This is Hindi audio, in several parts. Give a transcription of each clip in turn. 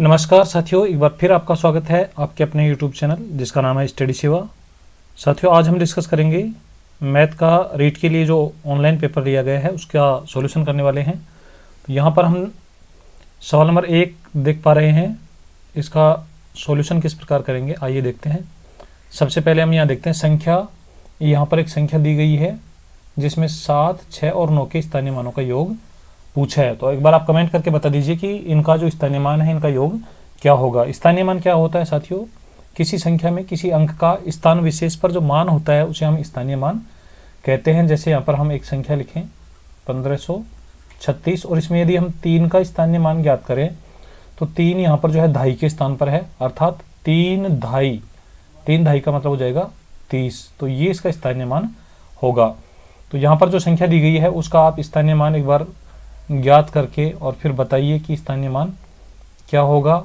नमस्कार साथियों, एक बार फिर आपका स्वागत है आपके अपने YouTube चैनल जिसका नाम है स्टडी सेवा। साथियों, आज हम डिस्कस करेंगे मैथ का रीट के लिए जो ऑनलाइन पेपर लिया गया है उसका सॉल्यूशन करने वाले हैं। तो यहाँ पर हम सवाल नंबर 1 देख पा रहे हैं, इसका सॉल्यूशन किस प्रकार करेंगे आइए देखते हैं। सबसे पहले हम यहाँ देखते हैं संख्या। यहाँ पर एक संख्या दी गई है जिसमें 7, 6 और 9 के स्थानीय मानों का योग पूछा है। तो एक बार आप कमेंट करके बता दीजिए कि इनका जो स्थानीय मान है इनका योग क्या होगा। स्थानीय मान क्या होता है साथियों? किसी संख्या में किसी अंक का स्थान विशेष पर जो मान होता है उसे हम स्थानीय मान कहते हैं। जैसे यहाँ पर हम एक संख्या लिखें 1536 और इसमें यदि हम 3 का स्थानीय मान ज्ञात करें तो 3 यहाँ पर जो है दहाई के स्थान पर है, अर्थात 3 दहाई का मतलब हो जाएगा 30। तो ये इसका स्थानीय मान होगा। तो यहाँ पर जो संख्या दी गई है उसका आप स्थानीय मान एक बार ज्ञात करके और फिर बताइए कि स्थानीय मान क्या होगा।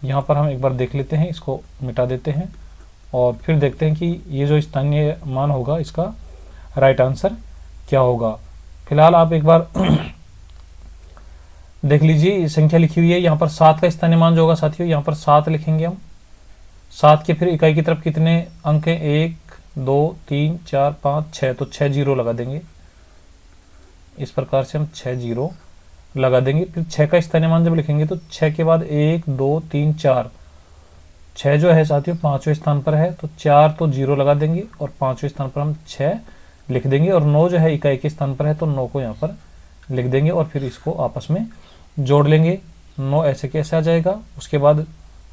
यहाँ पर हम एक बार देख लेते हैं, इसको मिटा देते हैं और फिर देखते हैं कि ये जो स्थानीय मान होगा इसका राइट आंसर क्या होगा। फिलहाल आप एक बार देख लीजिए, संख्या लिखी हुई है यहाँ पर 7 का स्थानीय मान जो होगा साथियों, यहाँ पर 7 लिखेंगे हम। 7 के फिर इकाई की तरफ कितने अंक हैं? 1 2 3 4 5 6, तो 6 जीरो लगा देंगे। इस प्रकार से हम 6 जीरो लगा देंगे। फिर 6 का स्थानीय मान जब लिखेंगे तो 6 के बाद 1 2 3 4, 6 जो है साथियों 5वें स्थान पर है, तो 4 तो जीरो लगा देंगे और 5वें स्थान पर हम 6 लिख देंगे। और 9 जो है इकाई के स्थान पर है तो 9 को यहाँ पर लिख देंगे और फिर इसको आपस में जोड़ लेंगे। 9 ऐसे कैसे आ जाएगा, उसके बाद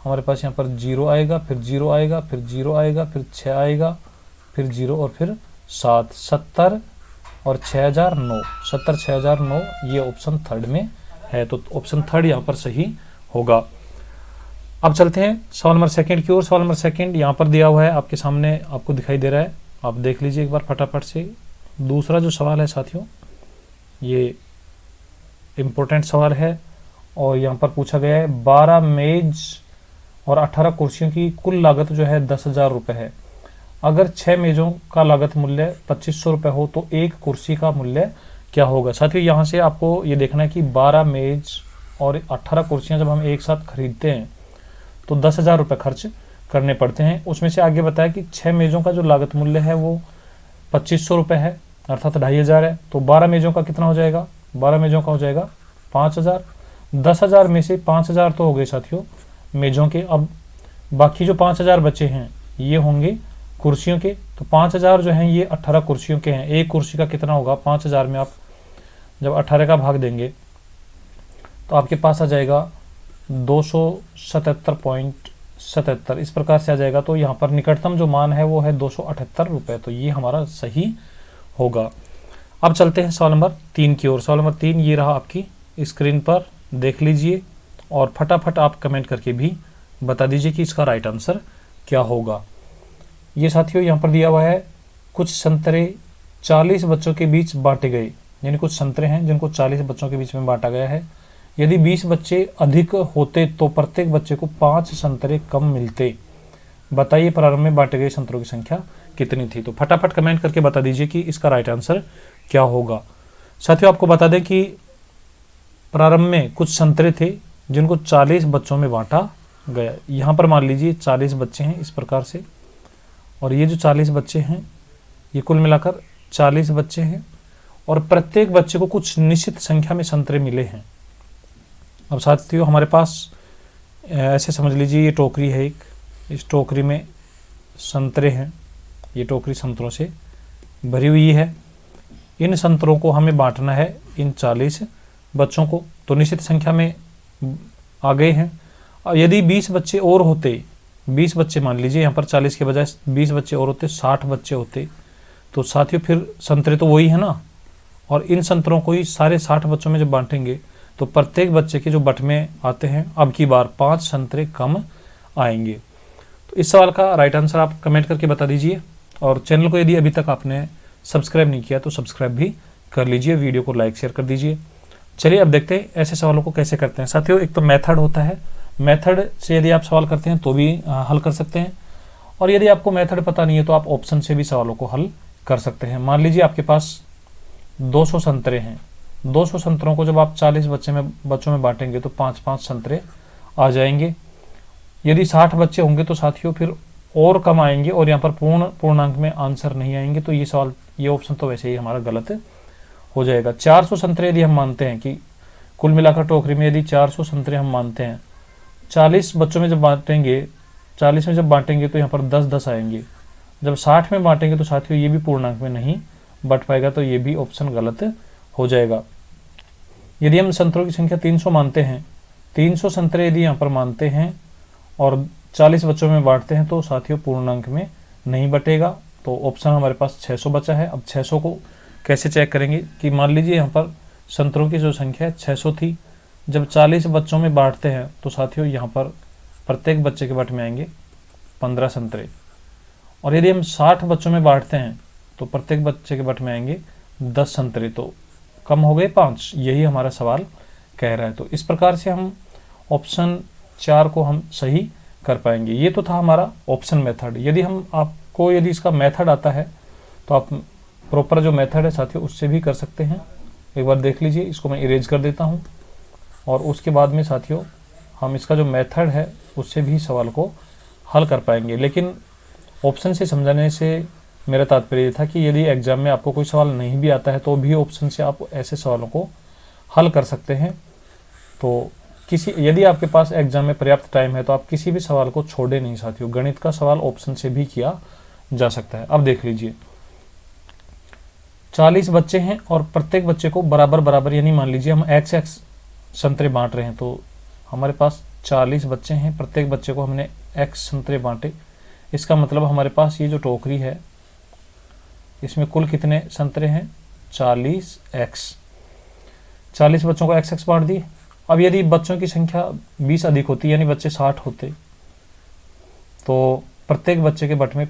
हमारे पास यहाँ पर 0 आएगा, फिर 0 आएगा, फिर 0 आएगा, फिर 6 आएगा, फिर 0 और फिर 7, 70 और 6009, 70 6009 ये ऑप्शन थर्ड में है। तो ऑप्शन थर्ड यहाँ पर सही होगा। अब चलते हैं सवाल नंबर सेकंड की ओर। सवाल नंबर सेकंड यहाँ पर दिया हुआ है आपके सामने, आपको दिखाई दे रहा है, आप देख लीजिए एक बार फटाफट से। दूसरा जो सवाल है साथियों ये इम्पोर्टेंट सवाल है और यहाँ पर पूछा गया है 12 मेज और 18 कुर्सियों की कुल लागत जो है 10,000 रुपये है। अगर 6 मेजों का लागत मूल्य 2500 रुपये हो तो एक कुर्सी का मूल्य क्या होगा। साथियों यहाँ से आपको ये देखना है कि 12 मेज और 18 कुर्सियाँ जब हम एक साथ खरीदते हैं तो 10,000 रुपये खर्च करने पड़ते हैं। उसमें से आगे बताया कि 6 मेजों का जो लागत मूल्य है वो 2500 रुपये है, अर्थात 2500 है। तो 12 मेजों का कितना हो जाएगा? 12 मेजों का हो जाएगा 5000। 10,000 में से 5000 तो हो गए साथियों मेजों के। अब बाकी जो 5000 बचे हैं ये होंगे कुर्सियों के। तो 5000 जो हैं ये 18 कुर्सियों के हैं। एक कुर्सी का कितना होगा? 5000 में आप जब 18 का भाग देंगे तो आपके पास आ जाएगा 277.77, इस प्रकार से आ जाएगा। तो यहाँ पर निकटतम जो मान है वो है 278 रुपये। तो ये हमारा सही होगा। अब चलते हैं सवाल नंबर 3 की ओर। सवाल नंबर 3 ये रहा आपकी स्क्रीन पर, देख लीजिए और फटाफट आप कमेंट करके भी बता दीजिए कि इसका राइट आंसर क्या होगा। ये साथियों यहाँ पर दिया हुआ है कुछ संतरे 40 बच्चों के बीच बांटे गए, यानी कुछ संतरे हैं जिनको 40 बच्चों के बीच में बांटा गया है। यदि 20 बच्चे अधिक होते तो प्रत्येक बच्चे को 5 संतरे कम मिलते। बताइए प्रारंभ में बांटे गए संतरों की संख्या कितनी थी। तो फटाफट कमेंट करके बता दीजिए कि इसका राइट आंसर क्या होगा। साथियों आपको बता दें कि प्रारंभ में कुछ संतरे थे जिनको 40 बच्चों में बांटा गया। यहाँ पर मान लीजिए 40 बच्चे हैं इस प्रकार से, और ये जो 40 बच्चे हैं ये कुल मिलाकर 40 बच्चे हैं और प्रत्येक बच्चे को कुछ निश्चित संख्या में संतरे मिले हैं। अब साथियों हमारे पास ऐसे समझ लीजिए ये टोकरी है एक, इस टोकरी में संतरे हैं, ये टोकरी संतरों से भरी हुई है। इन संतरों को हमें बांटना है इन 40 बच्चों को, तो निश्चित संख्या में आ गए हैं। यदि 20 बच्चे और होते, 20 बच्चे मान लीजिए यहाँ पर 40 के बजाय 20 बच्चे और होते, 60 बच्चे होते, तो साथियों फिर संतरे तो वही है ना, और इन संतरों को ही सारे 60 बच्चों में जब बांटेंगे तो प्रत्येक बच्चे के जो बटमें आते हैं अब की बार 5 संतरे कम आएंगे। तो इस सवाल का राइट आंसर आप कमेंट करके बता दीजिए और चैनल को यदि अभी तक आपने सब्सक्राइब नहीं किया तो सब्सक्राइब भी कर लीजिए, वीडियो को लाइक शेयर कर दीजिए। चलिए अब देखते हैं ऐसे सवालों को कैसे करते हैं। साथियों एक तो मेथड होता है, मेथड से यदि आप सवाल करते हैं तो भी हल कर सकते हैं, और यदि आपको मेथड पता नहीं है तो आप ऑप्शन से भी सवालों को हल कर सकते हैं। मान लीजिए आपके पास 200 संतरे हैं, 200 संतरों को जब आप 40 बच्चों में बांटेंगे तो 5-5 संतरे आ जाएंगे। यदि 60 बच्चे होंगे तो साथियों फिर और कम आएंगे और यहाँ पर पूर्णांक में आंसर नहीं आएंगे। तो ये सवाल, ये ऑप्शन तो वैसे ही हमारा गलत हो जाएगा। 400 संतरे यदि हम मानते हैं कि कुल मिलाकर टोकरी में यदि 400 संतरे हम मानते हैं, 40 बच्चों में जब बांटेंगे, 40 में जब बांटेंगे तो यहाँ पर 10-10 आएंगे। जब 60 में बांटेंगे तो साथियों ये भी पूर्णांक में नहीं बट पाएगा, तो ये भी ऑप्शन गलत हो जाएगा। यदि हम संतरों की संख्या 300 मानते हैं, 300 संतरे यदि यहाँ पर मानते हैं और 40 बच्चों में बांटते हैं तो साथियों पूर्णांक में नहीं बटेगा। तो ऑप्शन हमारे पास 600 बचा है। अब 600 को कैसे चेक करेंगे कि मान लीजिए यहाँ पर संतरों की जो संख्या है 600 थी, जब 40 बच्चों में बांटते हैं तो साथियों यहाँ पर प्रत्येक बच्चे के बट में आएंगे 15 संतरे, और यदि हम 60 बच्चों में बांटते हैं तो प्रत्येक बच्चे के बट में आएंगे 10 संतरे, तो कम हो गए 5। यही हमारा सवाल कह रहा है। तो इस प्रकार से हम ऑप्शन 4 को हम सही कर पाएंगे। ये तो था हमारा ऑप्शन मेथड। यदि आपको यदि इसका मेथड आता है तो आप प्रॉपर जो मेथड है साथियों उससे भी कर सकते हैं। एक बार देख लीजिए, इसको मैं इरेज कर देता हूँ और उसके बाद में साथियों हम इसका जो मेथड है उससे भी सवाल को हल कर पाएंगे। लेकिन ऑप्शन से समझाने से मेरा तात्पर्य ये था कि यदि एग्जाम में आपको कोई सवाल नहीं भी आता है तो भी ऑप्शन से आप ऐसे सवालों को हल कर सकते हैं। तो यदि आपके पास एग्जाम में पर्याप्त टाइम है तो आप किसी भी सवाल को छोड़े नहीं साथियों। गणित का सवाल ऑप्शन से भी किया जा सकता है। अब देख लीजिए, 40 बच्चे हैं और प्रत्येक बच्चे को बराबर बराबर, यानी मान लीजिए हम x संतरे बांट रहे हैं, तो हमारे पास 40 बच्चे हैं, प्रत्येक बच्चे को हमने x संतरे बांटे। इसका मतलब हमारे पास ये जो टोकरी है इसमें कुल कितने संतरे हैं? 40x। 40 बच्चों को x बांट दी। अब यदि बच्चों की संख्या 20 अधिक होती, यानी बच्चे 60 होते, तो प्रत्येक बच्चे के बट में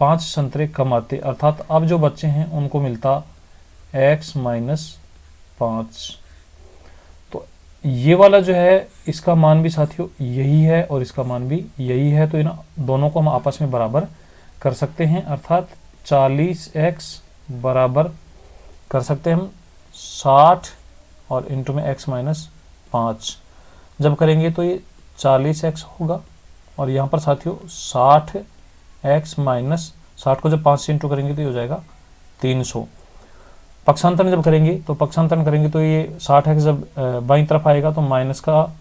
5 संतरे कम आते, अर्थात अब जो बच्चे हैं उनको मिलता x - 5। तो ये वाला जो है इसका मान भी साथियों यही है और इसका मान भी यही है। तो इन दोनों को हम आपस में बराबर कर सकते हैं, अर्थात 40x बराबर कर सकते हैं हम 60 और इंटू में x - 5। जब करेंगे तो ये 40x होगा और यहाँ पर साथियों 60x - 60 को जब 5 से इंटू करेंगे तो ये हो जाएगा 300। पक्षांतरण जब करेंगे तो ये 60x जब बाईं तरफ आएगा तो माइनस का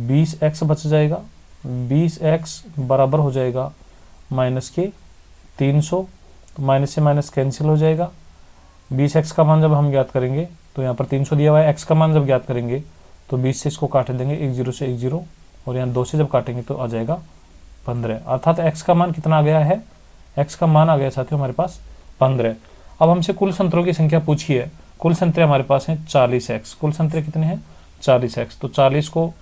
20x बच जाएगा। 20x बराबर हो जाएगा माइनस के 300, तो माइनस से माइनस कैंसिल हो जाएगा। 20x का मान जब हम ज्ञात करेंगे तो यहाँ पर 300 दिया हुआ है, x का मान जब ज्ञात करेंगे तो 20 से इसको काट देंगे, 1 0 से 1 0, और यहाँ 2 से जब काटेंगे तो आ जाएगा 15, अर्थात x का मान कितना आ गया है? x का मान आ गया साथियों हमारे पास 15। अब हमसे कुल संतरों की संख्या पूछी है। कुल संतरे हमारे पास हैं 40x। कुल संतरे कितने हैं? 40x। तो 40 को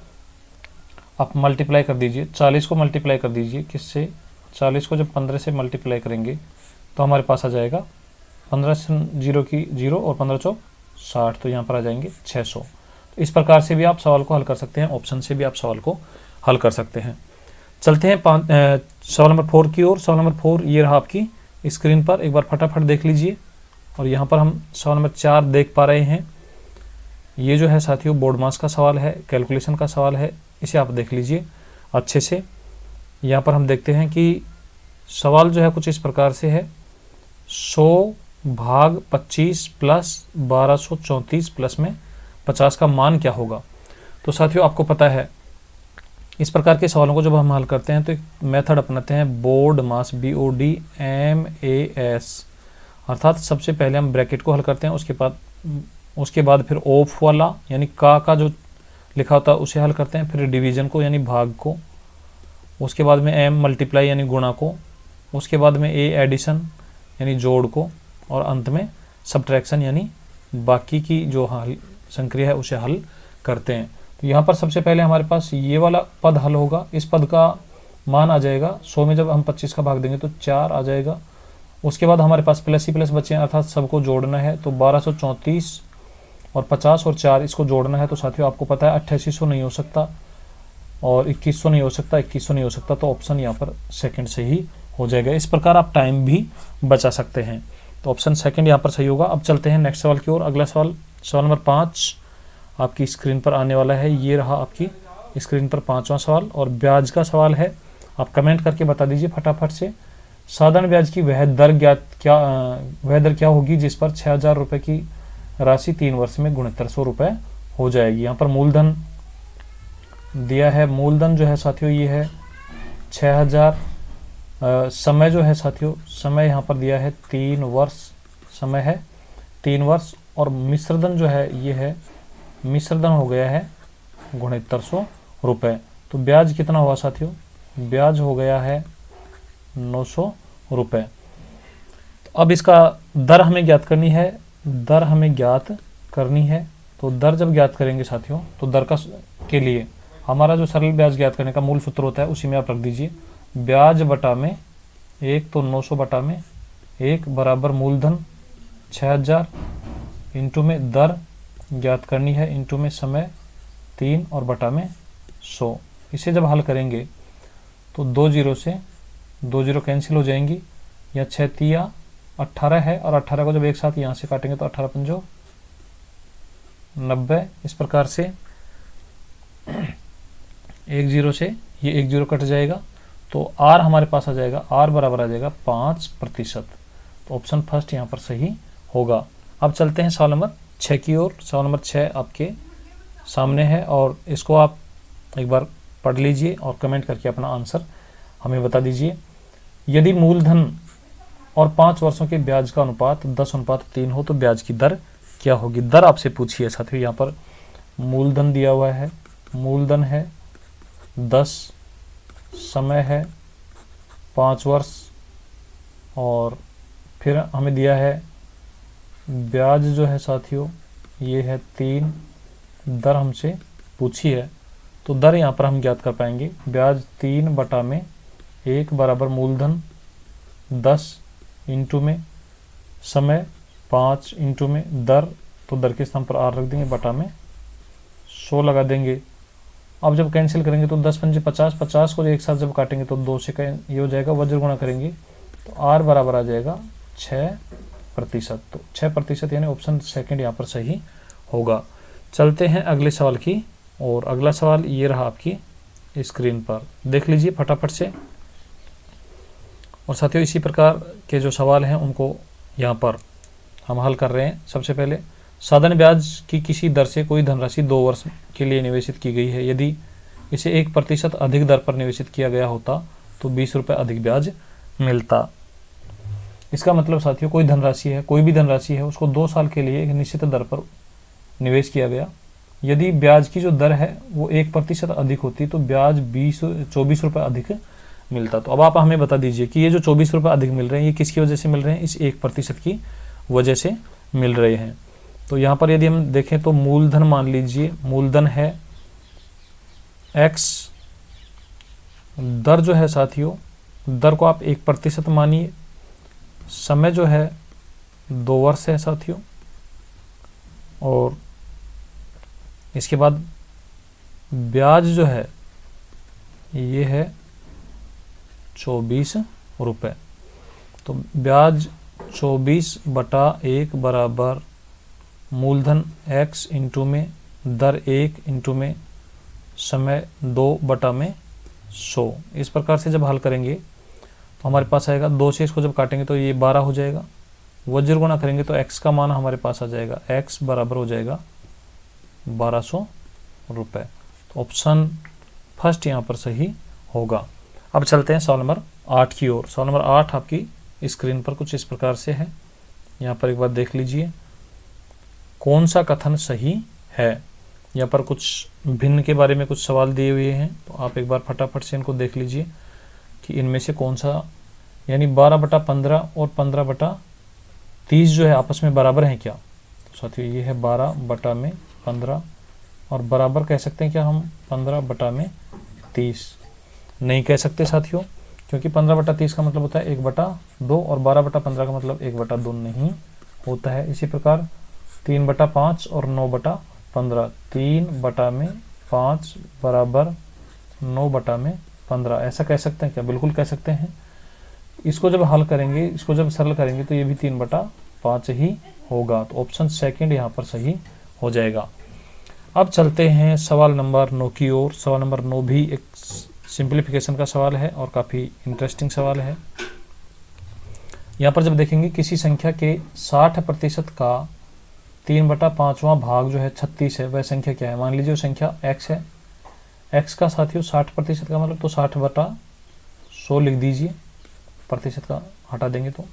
आप मल्टीप्लाई कर दीजिए, 40 को मल्टीप्लाई कर दीजिए किससे? 40 को जब 15 से मल्टीप्लाई करेंगे तो हमारे पास आ जाएगा 15 से 0 की 0 और 15 चौक 60, तो यहाँ पर आ जाएंगे 600। तो इस प्रकार से भी आप सवाल को हल कर सकते हैं, ऑप्शन से भी आप सवाल को हल कर सकते हैं। चलते हैं सवाल नंबर 4 की ओर। सवाल नंबर 4 ये रहा आपकी स्क्रीन पर, एक बार फटाफट देख लीजिए। और यहाँ पर हम सवाल नंबर 4 देख पा रहे हैं। ये जो है साथियों बोर्ड मास का सवाल है, कैलकुलेशन का सवाल है, इसे आप देख लीजिए अच्छे से। यहाँ पर हम देखते हैं कि सवाल जो है कुछ इस प्रकार से है, 100 भाग 25 प्लस 1234 प्लस में 50 का मान क्या होगा। तो साथियों आपको पता है इस प्रकार के सवालों को जब हम हल करते हैं तो एक मेथड अपनाते हैं बोर्ड मास, BODMAS, अर्थात सबसे पहले हम ब्रैकेट को हल करते हैं, उसके बाद फिर ऑफ वाला यानी का जो लिखा होता है उसे हल करते हैं, फिर डिवीजन को यानी भाग को, उसके बाद में M मल्टीप्लाई यानी गुणा को, उसके बाद में A एडिशन यानी जोड़ को, और अंत में सब्ट्रैक्शन यानी बाकी की जो हल संक्रिया है उसे हल करते हैं। तो यहाँ पर सबसे पहले हमारे पास ये वाला पद हल होगा। इस पद का मान आ जाएगा 100 में जब हम 25 का भाग देंगे तो 4 आ जाएगा। उसके बाद हमारे पास प्लस ही प्लस बचे हैं, अर्थात सबको जोड़ना है, तो 1234 और 50 और 4 इसको जोड़ना है। तो साथियों आपको पता है 8800 नहीं हो सकता और 2100 नहीं हो सकता, 2100 नहीं हो सकता, तो ऑप्शन यहाँ पर सेकंड से ही हो जाएगा। इस प्रकार आप टाइम भी बचा सकते हैं, तो ऑप्शन सेकंड यहाँ पर सही होगा। अब चलते हैं नेक्स्ट सवाल की ओर। अगला सवाल, सवाल नंबर 5 आपकी स्क्रीन पर आने वाला है। ये रहा आपकी स्क्रीन पर 5वां सवाल और ब्याज का सवाल है। आप कमेंट करके बता दीजिए फटाफट से। साधारण ब्याज की वह दर क्या होगी जिस पर 6,000 रुपये की राशि 3 वर्ष में 6900 रुपये हो जाएगी। यहाँ पर मूलधन दिया है, मूलधन जो है साथियों ये है 6,000। समय जो है साथियों, समय यहाँ पर दिया है 3 वर्ष, समय है 3 वर्ष और मिश्रधन जो है ये है, मिश्रधन हो गया है 6900 रुपये। तो ब्याज कितना हुआ साथियों, ब्याज हो गया है 900 रुपये। तो अब इसका दर हमें ज्ञात करनी है, दर हमें ज्ञात करनी है। तो दर जब ज्ञात करेंगे साथियों, तो दर के लिए हमारा जो सरल ब्याज ज्ञात करने का मूल सूत्र होता है उसी में आप रख दीजिए ब्याज बटा में 1, तो 900 बटा में 1 बराबर मूलधन 6,000 इंटू में दर ज्ञात करनी है इंटू में समय 3 और बटा में 100। इसे जब हल करेंगे तो 2 जीरो से 2 जीरो कैंसिल हो जाएंगी, या 6 तिया 18 है और 18 को जब एक साथ यहाँ से काटेंगे तो 18 पंजो 90। इस प्रकार से 1 जीरो से ये 1 जीरो कट जाएगा तो आर हमारे पास आ जाएगा, आर बराबर आ जाएगा 5%। तो ऑप्शन फर्स्ट यहाँ पर सही होगा। अब चलते हैं सवाल नंबर 6 की ओर। सवाल नंबर 6 आपके सामने है और इसको आप एक बार पढ़ लीजिए और कमेंट करके अपना आंसर हमें बता दीजिए। यदि मूलधन और 5 वर्षों के ब्याज का अनुपात 10:3 हो तो ब्याज की दर क्या होगी। दर आपसे पूछी है साथियों। यहाँ पर मूलधन दिया हुआ है, मूलधन है 10, समय है 5 वर्ष और फिर हमें दिया है ब्याज जो है साथियों ये है 3, दर हमसे पूछी है। तो दर यहाँ पर हम ज्ञात कर पाएंगे ब्याज 3 बटा में 1 बराबर मूलधन 10 इंटू में समय 5 इंटू में दर, तो दर के स्थान पर आर रख देंगे बटा में 100 लगा देंगे। अब जब कैंसिल करेंगे तो 10 पंजे 50, 50 को एक साथ जब काटेंगे तो 2 से ये हो जाएगा, वज्र गुणा करेंगे तो आर बराबर आ जाएगा 6%। तो 6% यानी ऑप्शन सेकंड यहाँ पर सही होगा। चलते हैं अगले सवाल की और अगला सवाल ये रहा आपकी स्क्रीन पर, देख लीजिए फटाफट से। और साथियों इसी प्रकार के जो सवाल हैं उनको यहाँ पर हम हल कर रहे हैं। सबसे पहले साधारण ब्याज की किसी दर से कोई धनराशि 2 वर्ष के लिए निवेशित की गई है। यदि इसे 1% अधिक दर पर निवेशित किया गया होता तो 20 रुपये अधिक ब्याज मिलता। इसका मतलब साथियों कोई धनराशि है, कोई भी धनराशि है, उसको 2 साल के लिए एक निश्चित दर पर निवेश किया गया। यदि ब्याज की जो दर है वो 1% अधिक होती तो ब्याज 24 रुपये अधिक मिलता। तो अब आप हमें बता दीजिए कि ये जो 24 रुपये अधिक मिल रहे हैं ये किसकी वजह से मिल रहे हैं, इस 1% की वजह से मिल रहे हैं। तो यहाँ पर यदि हम देखें तो मूलधन मान लीजिए, मूलधन है x, दर जो है साथियों, दर को आप 1% मानिए, समय जो है 2 वर्ष है साथियों और इसके बाद ब्याज जो है ये है 24 रुपये। तो ब्याज 24 बटा 1 बराबर मूलधन x इंटू में दर 1 इंटू में समय 2 बटा में 100। इस प्रकार से जब हल करेंगे तो हमारे पास आएगा 2 से इसको जब काटेंगे तो ये 12 हो जाएगा, वज्र गुणा करेंगे तो x का मान हमारे पास आ जाएगा, x बराबर हो जाएगा 1200 रुपये। तो ऑप्शन फर्स्ट यहाँ पर सही होगा। अब चलते हैं सवाल नंबर 8 की ओर। सवाल नंबर 8 आपकी स्क्रीन पर कुछ इस प्रकार से है, यहाँ पर एक बार देख लीजिए कौन सा कथन सही है। यहाँ पर कुछ भिन्न के बारे में कुछ सवाल दिए हुए हैं, तो आप एक बार फटाफट से इनको देख लीजिए कि इनमें से कौन सा, यानी 12/15 और 15/30 जो है आपस में बराबर हैं क्या। तो साथियों ये है 12/15 और बराबर कह सकते हैं क्या हम 15/30। नहीं कह सकते साथियों, क्योंकि 15/30 का मतलब होता है 1/2 और 12/15 का मतलब 1/2 नहीं होता है। इसी प्रकार 3/5 और 9/15, 3/5 बराबर 9/15, ऐसा कह सकते हैं क्या, बिल्कुल कह सकते हैं। इसको जब हल करेंगे, इसको जब सरल करेंगे तो ये भी 3/5 ही होगा। तो ऑप्शन सेकंड यहाँ पर सही हो जाएगा। अब चलते हैं सवाल नंबर 9 की ओर। सवाल नंबर 9 भी एक सिंप्लीफिकेशन का सवाल है और काफ़ी इंटरेस्टिंग सवाल है। यहाँ पर जब देखेंगे किसी संख्या के 60% का 3/5वां भाग जो है 36 है, वह संख्या क्या है। मान लीजिए वो संख्या x है, x का साथियों 60% का मतलब तो 60/100 लिख दीजिए, प्रतिशत का हटा देंगे तो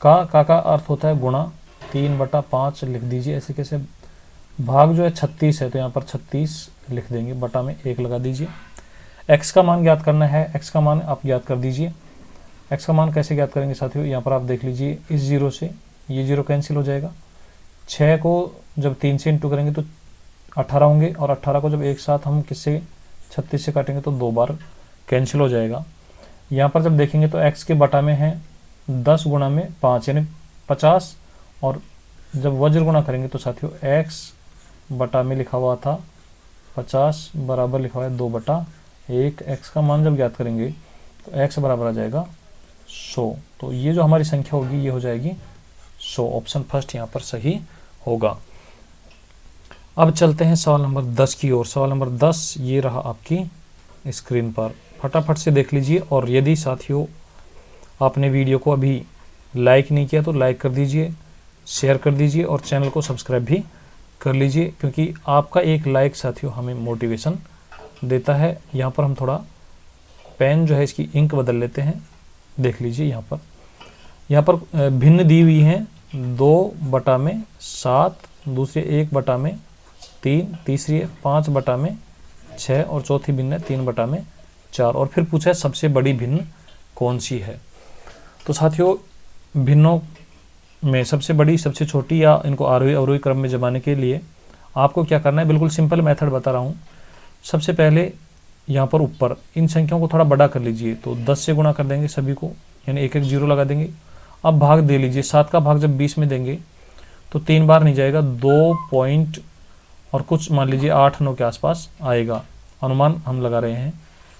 का अर्थ होता है गुणा, 3/5 लिख दीजिए। ऐसे कैसे, भाग जो है 36 है तो यहाँ पर 36 लिख देंगे, बटा में 1 लगा दीजिए। x का मान ज्ञात करना है, x का मान आप ज्ञात कर दीजिए। x का मान कैसे ज्ञात करेंगे साथियों, यहाँ पर आप देख लीजिए, इस 0 से ये 0 कैंसिल हो जाएगा। 6 को जब 3 से इंटू करेंगे तो 18 होंगे, और 18 को जब एक साथ हम किससे 36 से काटेंगे तो 2 बार कैंसिल हो जाएगा। यहाँ पर जब देखेंगे तो x के बटा में है 10 गुणा में 5 यानी 50, और जब वज्र गुणा करेंगे तो साथियों x बटा में लिखा हुआ था 50 बराबर लिखा हुआ है 2/1। x का मान जब ज्ञात करेंगे तो x बराबर आ जाएगा 100। तो ये जो हमारी संख्या होगी ये हो जाएगी 100। ऑप्शन फर्स्ट यहाँ पर सही होगा। अब चलते हैं सवाल नंबर 10 की ओर। सवाल नंबर 10 ये रहा आपकी स्क्रीन पर, फटाफट से देख लीजिए। और यदि साथियों आपने वीडियो को अभी लाइक नहीं किया तो लाइक कर दीजिए, शेयर कर दीजिए और चैनल को सब्सक्राइब भी कर लीजिए, क्योंकि आपका एक लाइक साथियों हमें मोटिवेशन देता है। यहाँ पर हम थोड़ा पेन जो है इसकी इंक बदल लेते हैं, देख लीजिए। यहाँ पर भिन्न दी हुई हैं, 2/7, दूसरी 1/3, तीसरी है 5/6 और चौथी भिन्न है 3/4। और फिर पूछा है सबसे बड़ी भिन्न कौन सी है। तो साथियों भिन्नों में सबसे बड़ी, सबसे छोटी या इनको आरोही अवरोही क्रम में जमाने के लिए आपको क्या करना है, बिल्कुल सिंपल मेथड बता रहा हूँ। सबसे पहले यहाँ पर ऊपर इन संख्याओं को थोड़ा बड़ा कर लीजिए, तो 10 से गुणा कर देंगे सभी को, यानी 1-1 0 लगा देंगे। अब भाग दे लीजिए, 7 का भाग जब 20 में देंगे तो 3 बार नहीं जाएगा, 2 पॉइंट और कुछ मान लीजिए 8-9 के आसपास आएगा, अनुमान हम लगा रहे हैं।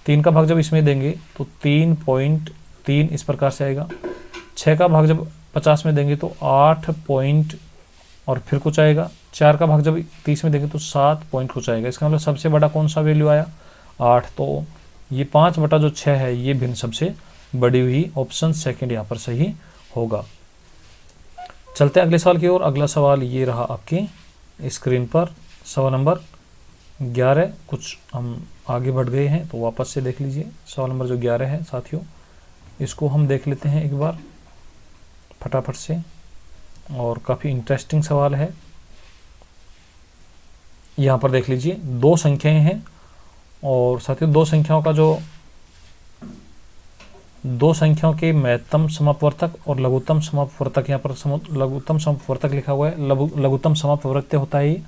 3 का भाग जब इसमें देंगे तो 3.3 इस प्रकार से आएगा। 6 का भाग जब 50 में देंगे तो 8 पॉइंट और फिर कुछ आएगा। 4 का भाग जब 30 में देंगे तो 7 पॉइंट कुछ आएगा। इसका मतलब सबसे बड़ा कौन सा वैल्यू आया, 8। तो ये 5/6 है, ये भिन्न सबसे बड़ी हुई। ऑप्शन सेकंड यहाँ पर सही होगा। चलते हैं अगले सवाल की ओर। अगला सवाल ये रहा आपकी स्क्रीन पर, सवाल नंबर 11। कुछ हम आगे बढ़ गए हैं तो वापस से देख लीजिए। सवाल नंबर जो 11 है साथियों, इसको हम देख लेते हैं एक बार फटाफट से, और काफ़ी इंटरेस्टिंग सवाल है। यहाँ पर देख लीजिए, 2 संख्याएं हैं और साथियों 2 संख्याओं का जो 2 संख्याओं के महत्तम समापवर्तक और लघुत्तम समापवर्तक, यहाँ पर लघुत्तम समापवर्तक लिखा हुआ है, लघुत्तम समापवर्तक होता है ये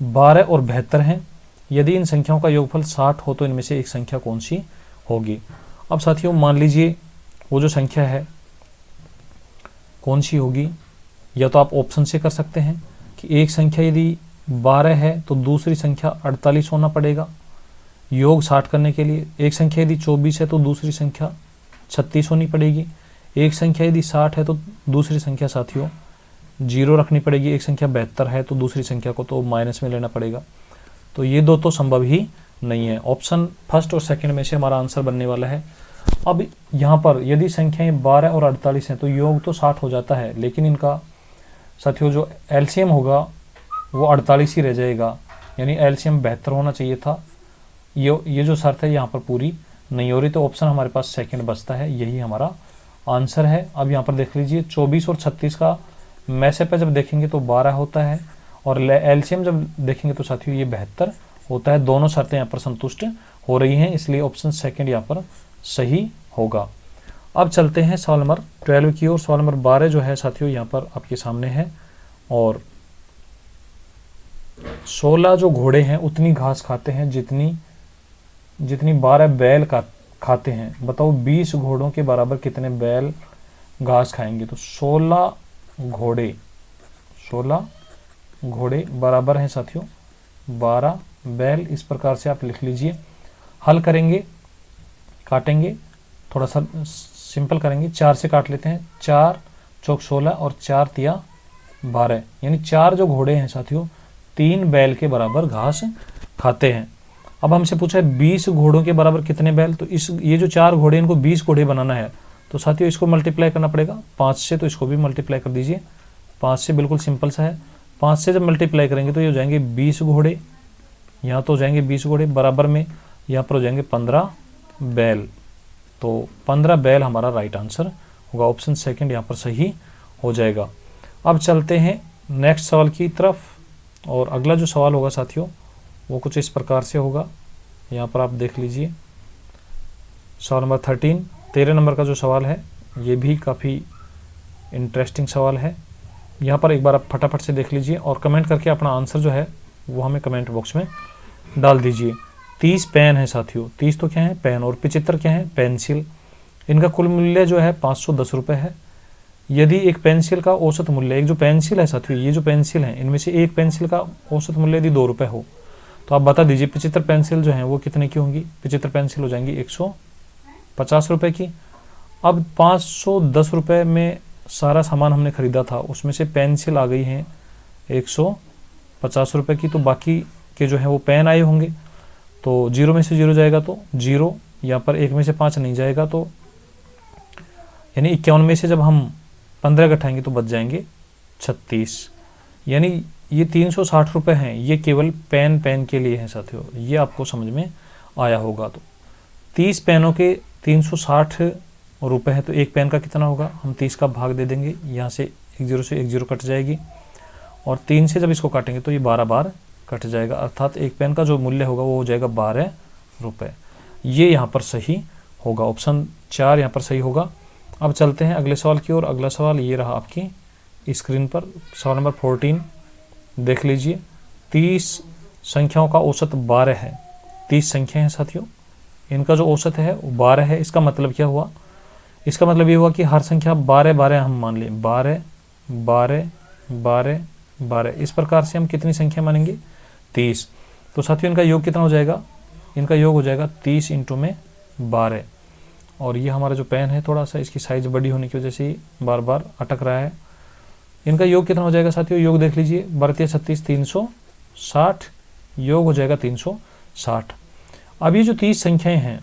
12 और 72 हैं। यदि इन संख्याओं का योगफल 60 हो तो इनमें से एक संख्या कौन सी होगी। अब साथियों मान लीजिए वो जो संख्या है कौन सी होगी, या तो आप ऑप्शन से कर सकते हैं कि एक संख्या यदि 12 है तो दूसरी संख्या 48 होना पड़ेगा योग 60 करने के लिए। एक संख्या यदि 24 है तो दूसरी संख्या 36 होनी पड़ेगी। एक संख्या यदि 60 है तो दूसरी संख्या साथियों 0 रखनी पड़ेगी। एक संख्या 72 है तो दूसरी संख्या को तो माइनस में लेना पड़ेगा। तो ये 2 तो संभव ही नहीं है। ऑप्शन फर्स्ट और सेकंड में से हमारा आंसर बनने वाला है। अब यहाँ पर यदि संख्याएं 12 और 48 हैं तो योग तो 60 हो जाता है, लेकिन इनका साथियों जो एलसीएम होगा वो 48 ही रह जाएगा, यानी एलसीएम 72 होना चाहिए था। ये जो शर्त है यहाँ पर पूरी नहीं हो रही, तो ऑप्शन हमारे पास सेकंड बचता है, यही हमारा आंसर है। अब यहाँ पर देख लीजिए 24 और 36 का मैसे पे जब देखेंगे तो 12 होता है, और एलसीएम जब देखेंगे तो साथियों ये 72 होता है। दोनों शर्तें यहाँ पर संतुष्ट हो रही हैं, इसलिए ऑप्शन सेकंड यहाँ पर सही होगा। अब चलते हैं सवाल नंबर 12 की ओर। सवाल नंबर 12 जो है साथियों यहाँ पर आपके सामने है, और 16 जो घोड़े हैं उतनी घास खाते हैं जितनी 12 बैल का खाते हैं। बताओ 20 घोड़ों के बराबर कितने बैल घास खाएंगे। तो 16 घोड़े बराबर हैं साथियों 12 बैल। इस प्रकार से आप लिख लीजिए। हल करेंगे, काटेंगे, थोड़ा सा सिंपल करेंगे। 4 से काट लेते हैं, 4 चौक 16 और 4 तिया 12, यानी 4 जो घोड़े हैं साथियों 3 बैल के बराबर घास खाते हैं। अब हमसे पूछा है 20 घोड़ों के बराबर कितने बैल, तो ये जो 4 घोड़े इनको 20 घोड़े बनाना है, तो साथियों इसको मल्टीप्लाई करना पड़ेगा 5 से, तो इसको भी मल्टीप्लाई कर दीजिए 5 से, बिल्कुल सिंपल सा है। 5 से जब मल्टीप्लाई करेंगे तो ये हो जाएंगे 20 घोड़े, यहाँ तो हो जाएंगे 20 घोड़े, बराबर में यहाँ पर हो जाएंगे 15 बैल। तो 15 बैल हमारा राइट आंसर होगा, ऑप्शन सेकंड यहाँ पर सही हो जाएगा। अब चलते हैं नेक्स्ट सवाल की तरफ, और अगला जो सवाल होगा साथियों वो कुछ इस प्रकार से होगा, यहाँ पर आप देख लीजिए। सवाल नंबर 13 नंबर का जो सवाल है ये भी काफ़ी इंटरेस्टिंग सवाल है। यहाँ पर एक बार आप फटाफट से देख लीजिए और कमेंट करके अपना आंसर जो है वो हमें कमेंट बॉक्स में डाल दीजिए। 30 पेन है साथियों, 30 तो क्या है पेन, और 75 क्या है पेंसिल। इनका कुल मूल्य जो है 510 रुपये है। यदि एक पेंसिल का औसत मूल्य, एक जो पेंसिल है साथियों, ये जो पेंसिल है इनमें से एक पेंसिल का औसत मूल्य यदि 2 रुपये हो, तो आप बता दीजिए 75 पेंसिल जो हैं वो कितने की होंगी। 75 पेंसिल हो जाएंगी 150 रुपये की। अब 510 रुपये में सारा सामान हमने खरीदा था, उसमें से पेंसिल आ गई हैं 150 रुपये की, तो बाकी के जो है वो पेन आए होंगे। तो 0 में से 0 जाएगा तो 0, यहाँ पर 1 में से 5 नहीं जाएगा, तो यानी 51 में से जब हम 15 घटाएंगे तो बच जाएंगे 36। यानी ये 360 रुपये हैं, ये केवल पेन के लिए हैं साथियों, ये आपको समझ में आया होगा। तो 30 पेनों के 360 रुपये है, तो एक पेन का कितना होगा, हम 30 का भाग दे देंगे, यहाँ से 1 0 से 1 0 कट जाएगी, और 3 से जब इसको काटेंगे तो ये 12 बार कट जाएगा, अर्थात एक पेन का जो मूल्य होगा वो हो जाएगा 12 रुपये। ये यहाँ पर सही होगा, ऑप्शन 4 यहाँ पर सही होगा। अब चलते हैं अगले सवाल की ओर। अगला सवाल ये रहा आपकी स्क्रीन पर, सवाल नंबर 14 देख लीजिए। 30 संख्याओं का औसत 12 है। 30 संख्या हैं साथियों, इनका जो औसत है वो 12 है। इसका मतलब क्या हुआ, इसका मतलब ये हुआ कि हर संख्या 12 हम मान लें, 12 12 12 12, इस प्रकार से हम कितनी संख्या मानेंगे 30। तो साथियों इनका योग कितना हो जाएगा, इनका योग हो जाएगा 30 इंटू में 12। और ये हमारा जो पेन है थोड़ा सा इसकी साइज़ बड़ी होने की वजह से बार बार अटक रहा है। इनका योग कितना हो जाएगा साथियों, योग देख लीजिए, 12 36 360, योग हो जाएगा 360। अब ये जो 30 संख्याएं हैं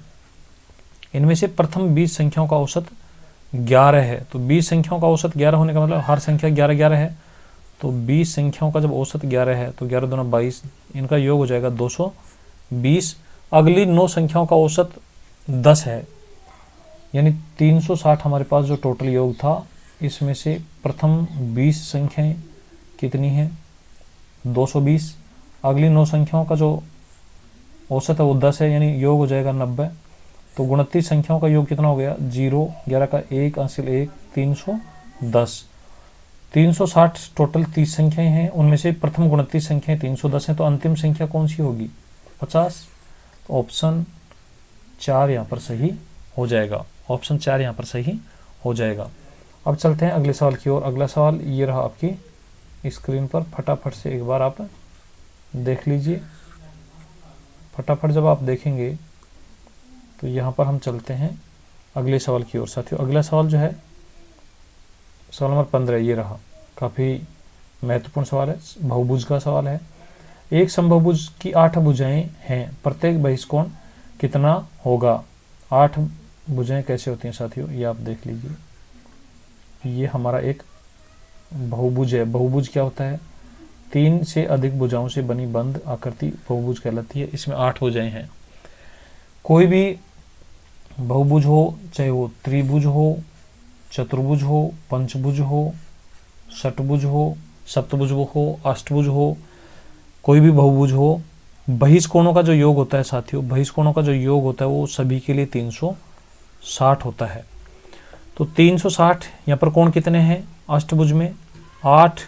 इनमें से प्रथम 20 संख्याओं का औसत 11 है। तो 20 संख्याओं का औसत 11 होने का मतलब हर संख्या 11 11 है, तो 20 संख्याओं का जब औसत 11 है तो 11 दूना 22, इनका योग हो जाएगा 220। अगली 9 संख्याओं का औसत 10 है, यानी 360 हमारे पास जो टोटल योग था, इसमें से प्रथम 20 संख्याएं कितनी हैं 220। अगली 9 संख्याओं का जो औसत है वो 10 है, यानी योग हो जाएगा 90। तो 29 संख्याओं का योग कितना हो गया, 0 11 का 1 अंशिल 1 310। 360 टोटल 30 संख्याएं हैं, उनमें से प्रथम 29 संख्याएं 310 हैं, तो अंतिम संख्या कौन सी होगी 50। तो ऑप्शन 4 यहाँ पर सही हो जाएगा, ऑप्शन 4 यहाँ पर सही हो जाएगा। अब चलते हैं अगले सवाल की ओर। अगला सवाल ये रहा आपकी स्क्रीन पर, फटाफट से एक बार आप देख लीजिए। फटाफट जब आप देखेंगे तो यहाँ पर हम चलते हैं अगले सवाल की ओर। साथियों अगला सवाल जो है सवाल नंबर 15 ये रहा, काफ़ी महत्वपूर्ण सवाल है, बहुभुज का सवाल है। एक समभुज की 8 भुजाएं हैं, प्रत्येक बहिष्कोण कितना होगा। 8 भुजाएं कैसे होती हैं साथियों, ये आप देख लीजिए। ये हमारा एक बहुभुज है। बहुभुज क्या होता है, 3 से अधिक भुजाओं से बनी बंद आकृति बहुभुज कहलाती है। इसमें 8 भुजाएं हैं। कोई भी बहुभुज हो, चाहे वो त्रिभुज हो, चतुर्भुज हो, पंचभुज हो, षटभुज हो, सप्तभुज हो, अष्टभुज हो, कोई भी बहुभुज हो, बहिष्कोणों का जो योग होता है साथियों, बहिष्कोणों का जो योग होता है वो सभी के लिए 360 होता है। तो 360 यहाँ पर कोण कितने हैं अष्टभुज में 8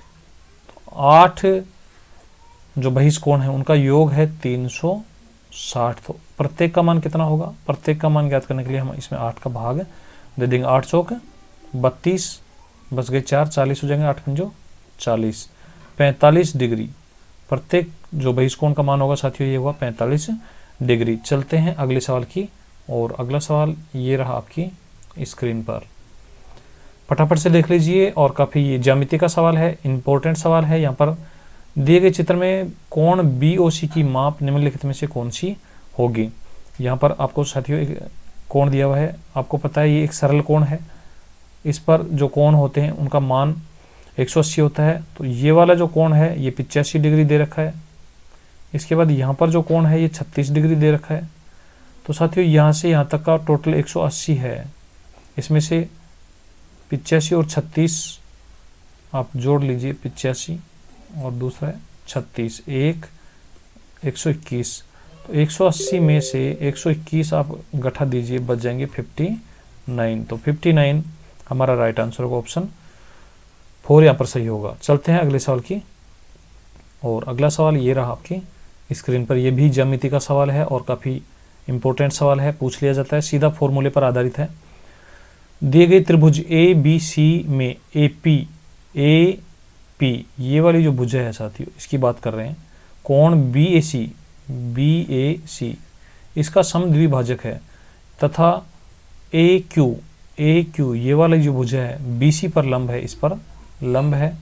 जो बहिष्कोण है उनका योग है 360। तो प्रत्येक का मान कितना होगा, प्रत्येक का मान ज्ञात करने के लिए हम इसमें 8 का भाग दे देंगे। 8 चौक 32, बच गए 4, 40 हो जाएंगे, 8 पंजो 40, 45 डिग्री प्रत्येक जो बहिष्कोण का मान होगा साथियों ये होगा 45 डिग्री। चलते हैं अगले सवाल की, और अगला सवाल ये रहा आपकी स्क्रीन पर, फटाफट से देख लीजिए। और काफ़ी ये ज्यामिति का सवाल है, इम्पोर्टेंट सवाल है। यहाँ पर दिए गए चित्र में कोण BOC की माप निम्नलिखित में से कौन सी होगी। यहाँ पर आपको साथियों एक कोण दिया हुआ है, आपको पता है ये एक सरल कोण है, इस पर जो कोण होते हैं उनका मान 180 होता है। तो ये वाला जो कोण है ये 85 डिग्री दे रखा है। इसके बाद यहाँ पर जो कोण है ये 36 डिग्री दे रखा है। तो साथियों यहाँ से यहाँ तक का टोटल 180 है, इसमें से 85 और 36 आप जोड़ लीजिए, 85 और दूसरा है 36, 121। तो 180 में से 121 आप गठा दीजिए, बच जाएंगे 59। तो 59 हमारा राइट आंसर होगा, ऑप्शन 4 यहाँ पर सही होगा। चलते हैं अगले सवाल की। और अगला सवाल ये रहा आपकी स्क्रीन पर, ये भी ज्यामिति का सवाल है और काफ़ी इंपॉर्टेंट सवाल है, पूछ लिया जाता है, सीधा फॉर्मूले पर आधारित है। दिए गए त्रिभुज ABC में AP ये वाली जो भुजा है साथियों, इसकी बात कर रहे हैं। कोण BAC इसका समद्विभाजक है तथा AQ ये वाली जो भुजा है BC पर लंब है, इस पर लंब है।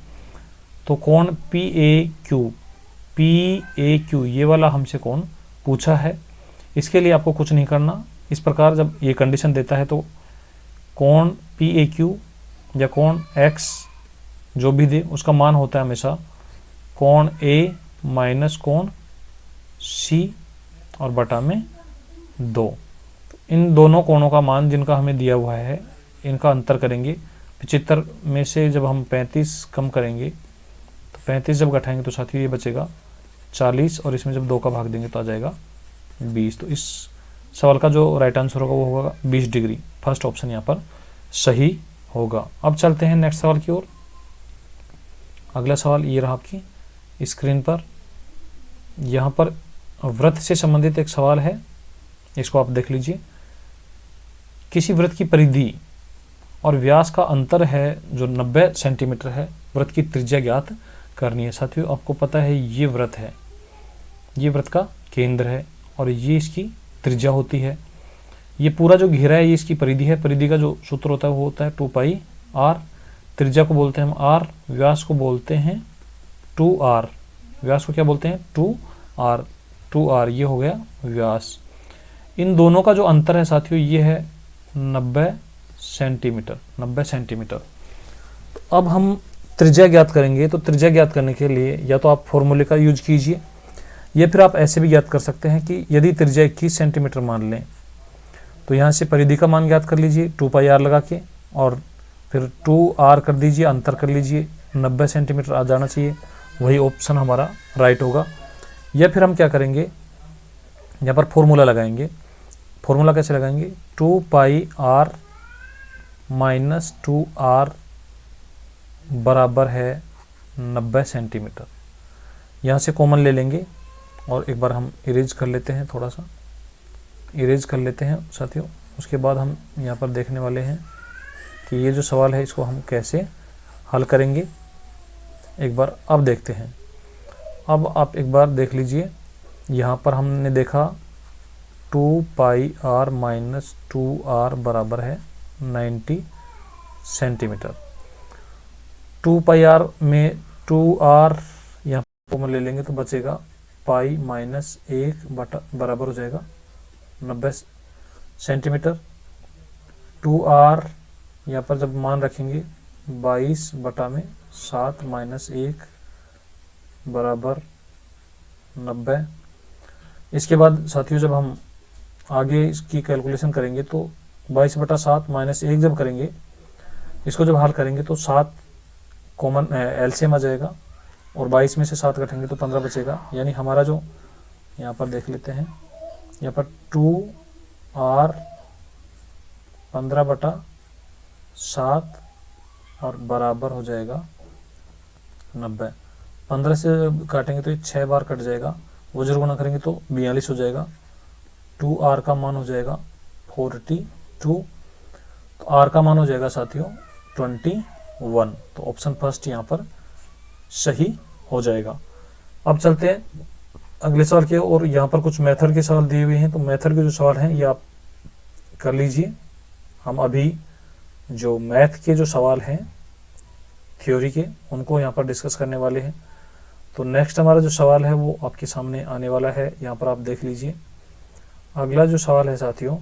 तो कोण PAQ ये वाला हमसे कोण पूछा है। इसके लिए आपको कुछ नहीं करना, इस प्रकार जब ये कंडीशन देता है तो कोण PAQ या कोण X जो भी दे उसका मान होता है हमेशा कोण A माइनस कोण C और बटा में 2। इन दोनों कोणों का मान जिनका हमें दिया हुआ है इनका अंतर करेंगे। 75 में से जब हम 35 कम करेंगे तो 35 जब घटाएंगे तो साथियों ये बचेगा 40 और इसमें जब 2 का भाग देंगे तो आ जाएगा 20। तो इस सवाल का जो राइट आंसर होगा वो होगा 20 डिग्री। फर्स्ट ऑप्शन यहाँ पर सही होगा। अब चलते हैं नेक्स्ट सवाल की ओर। अगला सवाल ये रहा आपकी स्क्रीन पर। यहाँ पर वृत्त से संबंधित एक सवाल है, इसको आप देख लीजिए। किसी वृत्त की परिधि और व्यास का अंतर है जो 90 सेंटीमीटर है, वृत्त की त्रिज्या ज्ञात करनी है। साथियों आपको पता है ये वृत्त है, ये वृत्त का केंद्र है और ये इसकी त्रिज्या होती है। ये पूरा जो घेरा है ये इसकी परिधि है। परिधि का जो सूत्र होता है वो होता है 2πr। त्रिज्या को बोलते हैं हम r, व्यास को बोलते हैं 2r। व्यास को क्या बोलते हैं 2r ये हो गया व्यास। इन दोनों का जो अंतर है साथियों ये है 90 सेंटीमीटर। अब हम त्रिज्या ज्ञात करेंगे। तो त्रिज्या ज्ञात करने के लिए या तो आप फॉर्मूले का यूज कीजिए या फिर आप ऐसे भी ज्ञात कर सकते हैं कि यदि त्रिज्या 21 सेंटीमीटर मान लें तो यहाँ से परिधि का मान ज्ञात कर लीजिए 2πr लगा के और फिर 2r कर दीजिए, अंतर कर लीजिए, 90 सेंटीमीटर आ जाना चाहिए। वही ऑप्शन हमारा राइट होगा। या फिर हम क्या करेंगे, यहाँ पर फॉर्मूला लगाएंगे। फॉर्मूला कैसे लगाएंगे, 2πr माइनस 2r बराबर है 90 सेंटीमीटर। यहाँ से कॉमन ले लेंगे और एक बार हम इरेज कर लेते हैं, थोड़ा सा इरेज कर लेते हैं साथियों। उसके बाद हम यहाँ पर देखने वाले हैं कि ये जो सवाल है इसको हम कैसे हल करेंगे। एक बार अब देखते हैं। अब आप एक बार देख लीजिए, यहाँ पर हमने देखा 2πr माइनस 2r बराबर है 90 सेंटीमीटर। 2πr में 2r यहाँ कॉमन ले लेंगे तो बचेगा पाई माइनस 1 बराबर हो जाएगा 90 सेंटीमीटर। 2r यहाँ पर जब मान रखेंगे 22 बटा में 7 माइनस 1 बराबर 90। इसके बाद साथियों जब हम आगे इसकी कैलकुलेशन करेंगे तो 22 बटा 7 माइनस 1 जब करेंगे, इसको जब हल करेंगे तो 7 कॉमन एलसीएम आ जाएगा और 22 में से 7 घटेंगे तो 15 बचेगा। यानी हमारा जो यहाँ पर देख लेते हैं, यहाँ पर 2r 15 बटा 7 और बराबर हो जाएगा 90। 15 से काटेंगे तो ये 6 बार कट जाएगा, वो जरूर गुणा करेंगे तो 42 हो जाएगा। 2r का मान हो जाएगा 42, तो r का मान हो जाएगा साथियों 21। तो ऑप्शन फर्स्ट यहाँ पर सही हो जाएगा। अब चलते हैं अगले सवाल के और यहाँ पर कुछ मेथड के सवाल दिए हुए हैं। तो मेथड के जो सवाल हैं ये आप कर लीजिए। हम अभी जो मैथ के जो सवाल हैं थ्योरी के उनको यहाँ पर डिस्कस करने वाले हैं। तो नेक्स्ट हमारा जो सवाल है वो आपके सामने आने वाला है, यहाँ पर आप देख लीजिए। अगला जो सवाल है साथियों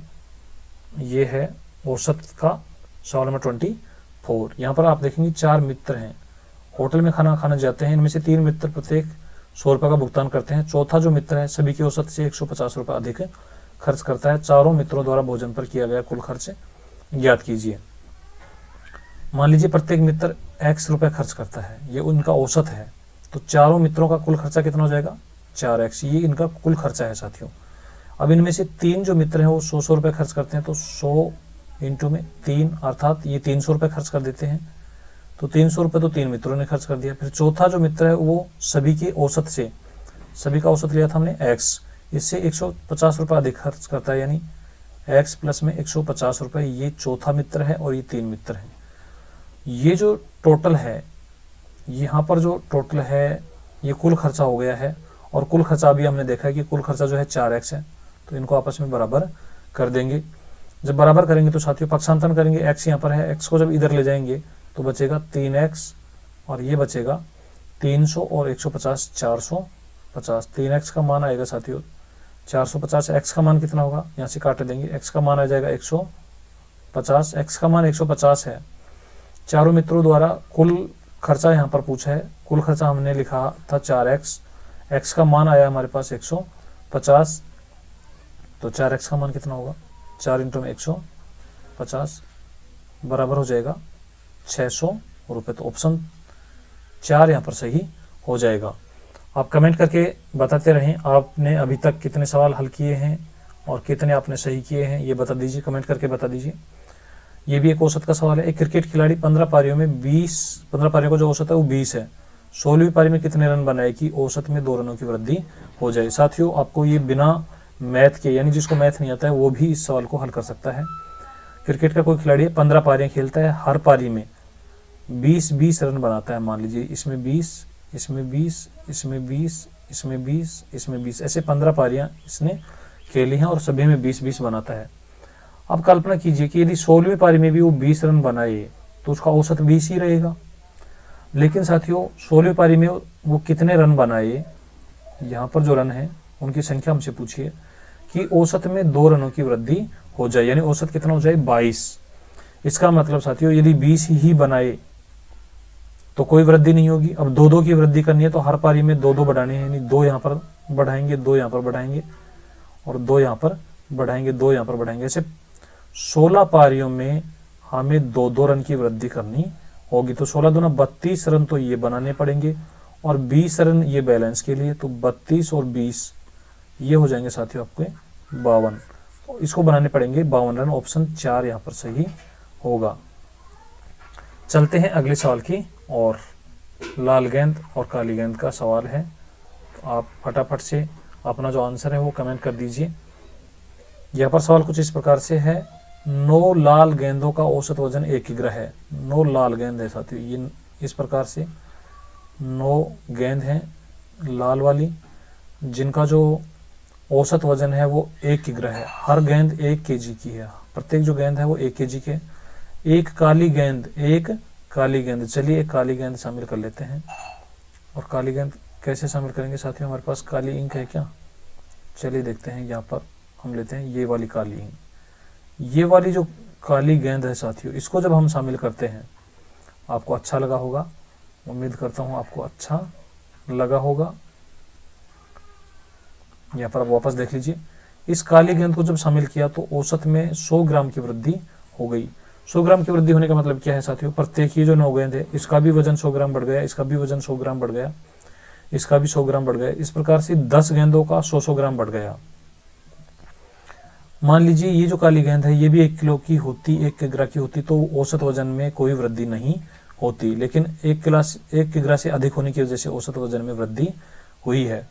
ये है औसत का सवाल नंबर 24। यहाँ पर आप देखेंगे 4 मित्र हैं, होटल में खाना खाने जाते हैं। इनमें से 3 मित्र प्रत्येक 100 रुपये का भुगतान करते हैं। चौथा जो मित्र है सभी की औसत से 150 रुपये अधिक खर्च करता है। चारों मित्रों द्वारा भोजन पर किया गया कुल खर्च ज्ञात कीजिए। मान लीजिए प्रत्येक मित्र x रुपये खर्च करता है, ये उनका औसत है। तो चारों मित्रों का कुल खर्चा कितना हो जाएगा? 4x, ये इनका कुल खर्चा है साथियों। अब इनमें से 3 जो मित्र हैं वो 100 रुपये खर्च करते हैं, तो 100 इंटू में 3 अर्थात ये 300 रुपये खर्च कर देते हैं। तो 300 रुपये तो 3 मित्रों ने खर्च कर दिया। फिर चौथा जो मित्र है वो सभी के औसत से, सभी का औसत लिया था हमने x, इससे 150 रुपये अधिक खर्च करता है, यानी x प्लस में 150 रुपये। ये चौथा मित्र है और ये 3 मित्र हैं। ये जो टोटल है, यहाँ पर जो टोटल है ये कुल खर्चा हो गया है। और कुल खर्चा अभी हमने देखा है कि कुल खर्चा जो है 4x है, तो इनको आपस में बराबर कर देंगे। जब बराबर करेंगे तो साथियों पक्षांतरण करेंगे, x यहाँ पर है, x को जब इधर ले जाएंगे तो बचेगा 3x और ये बचेगा 300 और 150 450। 3x का मान आएगा साथियों 450, x का मान कितना होगा यहाँ से काट देंगे, x का मान आ जाएगा 150, x का मान 150 है। चारों मित्रों द्वारा कुल खर्चा यहाँ पर पूछा है, कुल खर्चा हमने लिखा था 4x, x का मान आया हमारे पास 150, तो 4x का मान कितना होगा 4 इंटू में 150 बराबर हो जाएगा 600 रुपये। तो ऑप्शन 4 यहाँ पर सही हो जाएगा। आप कमेंट करके बताते रहें आपने अभी तक कितने सवाल हल किए हैं और कितने आपने सही किए हैं, ये बता दीजिए, कमेंट करके बता दीजिए। ये भी एक औसत का सवाल है। एक क्रिकेट खिलाड़ी 15 पारियों में 15 पारियों का जो औसत है वो 20 है। 16वीं पारी में कितने रन बनाए कि औसत में 2 रनों की वृद्धि हो जाए। साथियों आपको ये बिना मैथ के, यानी जिसको मैथ नहीं आता है वो भी इस सवाल को हल कर सकता है। क्रिकेट का कोई खिलाड़ी 15 पारियां खेलता है, हर पारी में 20 रन बनाता है। मान लीजिए इसमें 20, इसमें 20, इसमें 20, इसमें 20, इसमें 20, ऐसे 15 पारियां इसने खेली हैं और सभी में 20 बनाता है। अब कल्पना कीजिए कि यदि 16वीं पारी में भी वो 20 रन बनाए तो उसका औसत 20 ही रहेगा। लेकिन साथियों 16वीं पारी में वो कितने रन बनाए, यहाँ पर जो रन है उनकी संख्या हमसे पूछिए कि औसत में 2 रनों की वृद्धि हो जाए, यानी औसत कितना हो जाए 22। इसका मतलब साथियों यदि 20 ही बनाए तो कोई वृद्धि नहीं होगी। अब 2 की वृद्धि करनी है तो हर पारी में 2 बढ़ाने हैं, यानी 2 यहाँ पर बढ़ाएंगे, 2 यहाँ पर बढ़ाएंगे और 2 यहाँ पर बढ़ाएंगे, 2 यहाँ पर बढ़ाएंगे। ऐसे 16 पारियों में हमें 2 रन की वृद्धि करनी होगी। तो 16 दूना 32 रन तो ये बनाने पड़ेंगे और 20 रन ये बैलेंस के लिए, तो 32 और 20 ये हो जाएंगे साथियों आपके 52। तो इसको बनाने पड़ेंगे 52 रन। ऑप्शन 4 यहाँ पर सही होगा। चलते हैं अगले सवाल की और लाल गेंद और काली गेंद का सवाल है। तो आप फटाफट से अपना जो आंसर है वो कमेंट कर दीजिए। यहाँ पर सवाल कुछ इस प्रकार से है, 9 लाल गेंदों का औसत वजन 1 किग्रा है। 9 लाल गेंद है साथियों, ये इस प्रकार से 9 गेंद हैं लाल वाली, जिनका जो औसत वजन है वो 1 किग्रा है। हर गेंद 1 केजी की है, प्रत्येक जो गेंद है वो 1 केजी के। एक काली गेंद, चलिए एक काली गेंद शामिल कर लेते हैं। और काली गेंद कैसे शामिल करेंगे साथियों, हमारे पास काली इंक है क्या? चलिए देखते हैं। यहाँ पर हम लेते हैं ये वाली काली इंक। ये वाली जो काली गेंद है साथियों, इसको जब हम शामिल करते हैं आपको अच्छा लगा होगा, उम्मीद करता हूँ आपको अच्छा लगा होगा। यहाँ पर आप वापस देख लीजिए, इस काली गेंद को जब शामिल किया तो औसत में 100 ग्राम की वृद्धि हो गई। 100 ग्राम की वृद्धि होने का मतलब क्या है साथियों, प्रत्येक ये जो 9 गेंद है इसका भी वजन 100 ग्राम बढ़ गया, इसका भी वजन 100 ग्राम बढ़ गया, इसका भी 100 ग्राम बढ़ गया। इस प्रकार से 10 गेंदों का 100 ग्राम बढ़ गया। मान लीजिए ये जो काली गेंद है ये भी 1 किलो की होती, 1 किग्रा की होती तो औसत वजन में कोई वृद्धि नहीं होती, लेकिन 1 किग्रा से अधिक होने की वजह से औसत वजन में वृद्धि हुई है।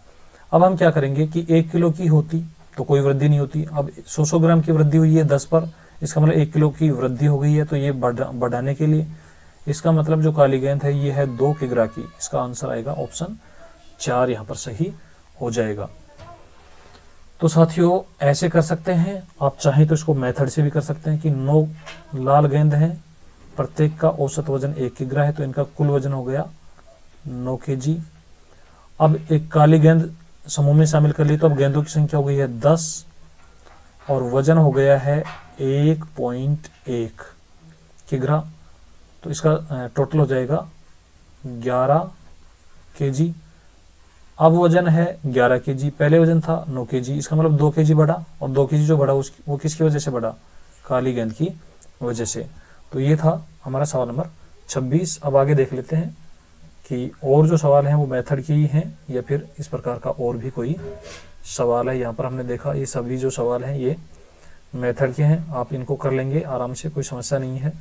अब हम क्या करेंगे कि 1 किलो की होती तो कोई वृद्धि नहीं होती, अब 100 ग्राम की वृद्धि हुई है 10 पर, इसका मतलब 1 किलो की वृद्धि हो गई है, तो ये बढ़ाने के लिए इसका मतलब जो काली गेंद है ये है 2 किग्रा की। इसका आंसर आएगा ऑप्शन 4 यहाँ पर सही हो जाएगा। तो साथियों ऐसे कर सकते हैं, आप चाहें तो इसको मेथड से भी कर सकते हैं कि 9 लाल गेंद हैं, प्रत्येक का औसत वजन 1 किग्रा है, तो इनका कुल वजन हो गया 9 केजी। अब एक काली गेंद समूह में शामिल कर ली, तो अब गेंदों की संख्या हो गई है 10 और वजन हो गया है 1.1 किग्रा। तो इसका टोटल हो जाएगा 11 केजी। अब वजन है 11 केजी, पहले वजन था 9 केजी, इसका मतलब 2 केजी बढ़ा, और 2 केजी जो बढ़ा वो किसकी वजह से बढ़ा? काली गेंद की वजह से। तो ये था हमारा सवाल नंबर 26। अब आगे देख लेते हैं कि और जो सवाल हैं वो मेथड के ही हैं या फिर इस प्रकार का और भी कोई सवाल है। यहाँ पर हमने देखा ये सभी जो सवाल हैं ये मेथड के हैं, आप इनको कर लेंगे आराम से, कोई समस्या नहीं है।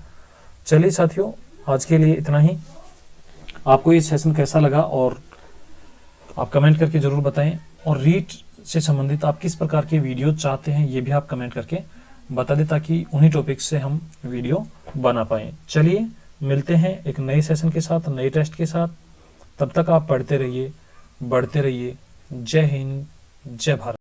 चलिए साथियों, आज के लिए इतना ही। आपको ये सेशन कैसा लगा और आप कमेंट करके जरूर बताएं, और रीट से संबंधित आप किस प्रकार के वीडियो चाहते हैं ये भी आप कमेंट करके बता दें, ताकि उन्हीं टॉपिक से हम वीडियो बना पाएं। चलिए मिलते हैं एक नए सेशन के साथ, नए टेस्ट के साथ। तब तक आप पढ़ते रहिए, बढ़ते रहिए। जय हिंद, जय भारत।